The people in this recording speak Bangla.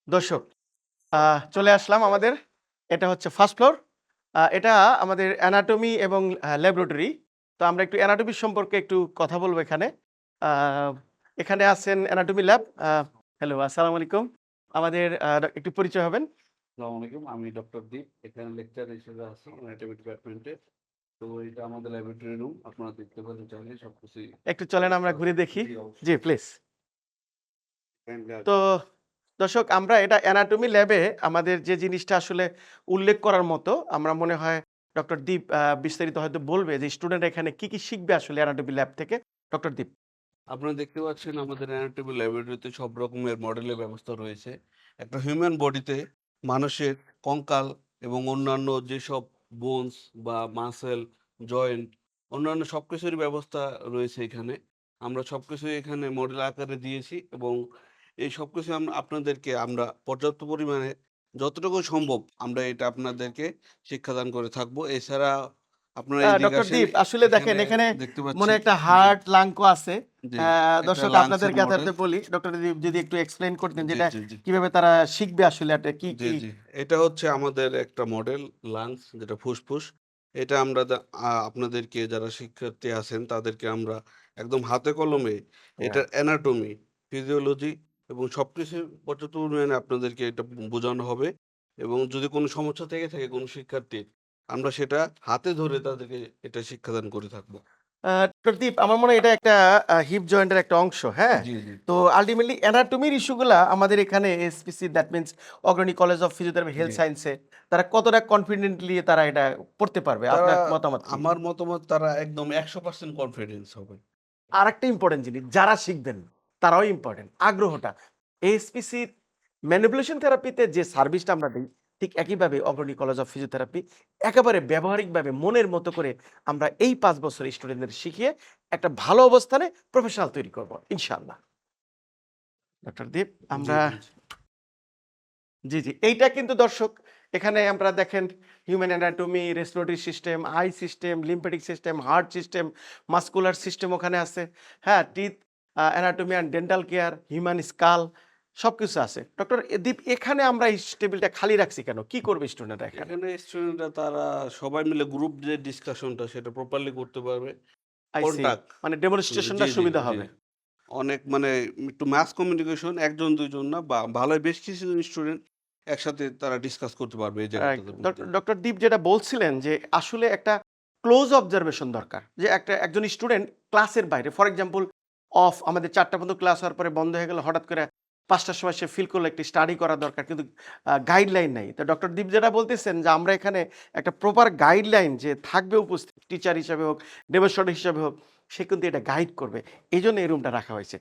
দর্শক চলে আসলাম আমাদের এটা হচ্ছে ফার্স্ট ফ্লোর। এটা আমাদের অ্যানাটমি এবং ল্যাবরেটরি। তো আমরা একটু অ্যানাটমি সম্পর্কে একটু কথা বলবো এখানে। আ এখানে আছেন অ্যানাটমি ল্যাব। হ্যালো, আসসালামু আলাইকুম। আমাদের একটু পরিচয় হবেন? আসসালামু আলাইকুম। আমি ডক্টর দীপ। এখানে লেকচারার হিসেবে আছি অ্যানাটমি ডিপার্টমেন্টে। তো এটা আমাদের ল্যাবরেটরি রুম। আপনারা দেখতে পারেন চাইলে সবকিছুই একটু চলেন আমরা ব্যবস্থা ঘুরে আছে। দেখি। জি, জি, অবশ্যই। প্লিজ। কাইন্ডলি তো দর্শক আমরা এটা অ্যানাটমি ল্যাবে আমাদের যে জিনিসটা আসলে উল্লেখ করার মতো আমরা মনে হয় ডক্টর দীপ বিস্তারিত হয়তো বলবে যে স্টুডেন্ট এখানে কি শিখবে আসলে অ্যানাটমি ল্যাব থেকে। ডক্টর দীপ। আপনারা দেখতে পাচ্ছেন আমাদের অ্যানাটমি ল্যাবরেটরিতে সব রকমের মডেলের ব্যবস্থা রয়েছে। একটা হিউম্যান বডিতে মানুষের কঙ্কাল এবং অন্যান্য যেসব বোনস বা মাসল, জয়েন্ট অন্যান্য সবকিছুরই ব্যবস্থা রয়েছে এখানে। আমরা সবকিছুই এখানে মডেল আকারে দিয়েছি এবং এই সবকিছু আপনাদেরকে আমরা পর্যাপ্ত পরিমাণে যতটুকু সম্ভব আমরা এটা আপনাদেরকে শিক্ষাদান করে থাকবো। এছাড়া আপনারা এদিকে ডক্টর আসেন, দীপ আসলে দেখেন এখানে এখানে দেখতে মনে পাচ্ছি। একটা জি, হার্ট লাংকো আছে। জি। একটা দর্শক লাংসের আপনাদেরকে মডেল। এতাতে বলি ডক্টর দীপ যদি একটু এক্সপ্লেইন করতেন জি, যেটা জি, জি। কিভাবে তারা শিখবে আসলে এটা কি জি, কি জি। এটা হচ্ছে আমাদের একটা মডেল লাংস যেটা ফুসফুস। এটা আমরা আপনাদেরকে যারা শিক্ষার্থী আছেন তাদেরকে আমরা একদম হাতে কলমে Yeah. এটার অ্যানাটমি, ফিজিওলজি এবং সবকিছু পর্যাপ্ত পরিমাণে আপনাদেরকে এটা বোঝানো হবে এবং যদি কোনো সমস্যা থেকে থাকে কোনো শিক্ষার্থীর, আমরা সেটা হাতে ধরে তাদেরকে এটা শিক্ষাদান করে থাকবো। ডক্টর দীপ আমার মনে হয় এটা একটা হিপ জয়েন্টের একটা অংশ, হ্যাঁ? জি, জি। তো আল্টিমেটলি অ্যানাটমির ইস্যুগুলা আমাদের এখানে এসপিসি দ্যাট মিনস অগ্রণী college of physiotherapy G. Health সায়েন্সে তারা কতটা কনফিডেন্টলি তারা এটা পড়তে পারবে? তারা আপনার মতামত কি? আমার মতামত তারা একদম ১০০% কনফিডেন্স হবে। আরেকটা ইম্পোর্টেন্ট জিনিস যারা শিখবেন তারাও ইম্পোর্টেন্ট আগ্রহটা এএসপিসির ম্যানিপুলেশন থেরাপিতে যে সার্ভিসটা আমরা দিই ঠিক একইভাবে অগ্রণী কলেজ অফ ফিজিওথেরাপি একেবারে ব্যবহারিকভাবে মনের মতো করে আমরা এই 5 বছর স্টুডেন্টদের শিখিয়ে একটা ভালো অবস্থানে প্রফেশনাল তৈরি করব ইনশাআল্লাহ। ডক্টর দীপ জি, আমরা জি, জি। জি, জি। এইটা কিন্তু দর্শক এখানে আমরা দেখেন human anatomy, respiratory system, I system, lymphatic system, heart system, muscular system ওখানে আছে। হ্যাঁ? Teeth anatomy and dental care, human skull সবকিছু আছে। ডক্টর দীপ এখানে আমরা এই টেবিলটা খালি রাখছি কেন? কি করবে স্টুডেন্টরা এখানে? এখানে স্টুডেন্টরা তারা সবাই মিলে গ্রুপ যে ডিসকাশনটা সেটা প্রপারলি করতে পারবে। I see contact. মানে জি, ডেমনস্ট্রেশনটা জি, সুবিধা জি। হবে। অনেক মানে একটু মাস কমিউনিকেশন ১ জন ২ জন না বা ভালোই বেশ কিছুজন স্টুডেন্ট একসাথে তারা ডিসকাস করতে পারবে এই রাইট। জায়গাটার মধ্যে। ডক্টর দীপ যেটা বলছিলেন যে আসলে একটা ক্লোজ অবজারভেশন দরকার। যে একজন স্টুডেন্ট ক্লাসের বাইরে ফর এক্সাম্পল আমাদের ৪টা পর্যন্ত ক্লাস হওয়ার পরে বন্ধ হয়ে গেল হঠাৎ করে ৫টার সময় সে ফিল করলো একটি স্টাডি করা দরকার কিন্তু গাইডলাইন নাই। তো ডক্টর দীপ যেটা বলতেছেন যে আমরা এখানে একটা প্রপার গাইডলাইন যে থাকবে উপস্থিত টিচার হিসাবে হোক, ডেমনস্ট্রেটর হিসাবে হোক সে কিন্তু এটা গাইড করবে। এজন্য এই রুমটা রাখা হয়েছে।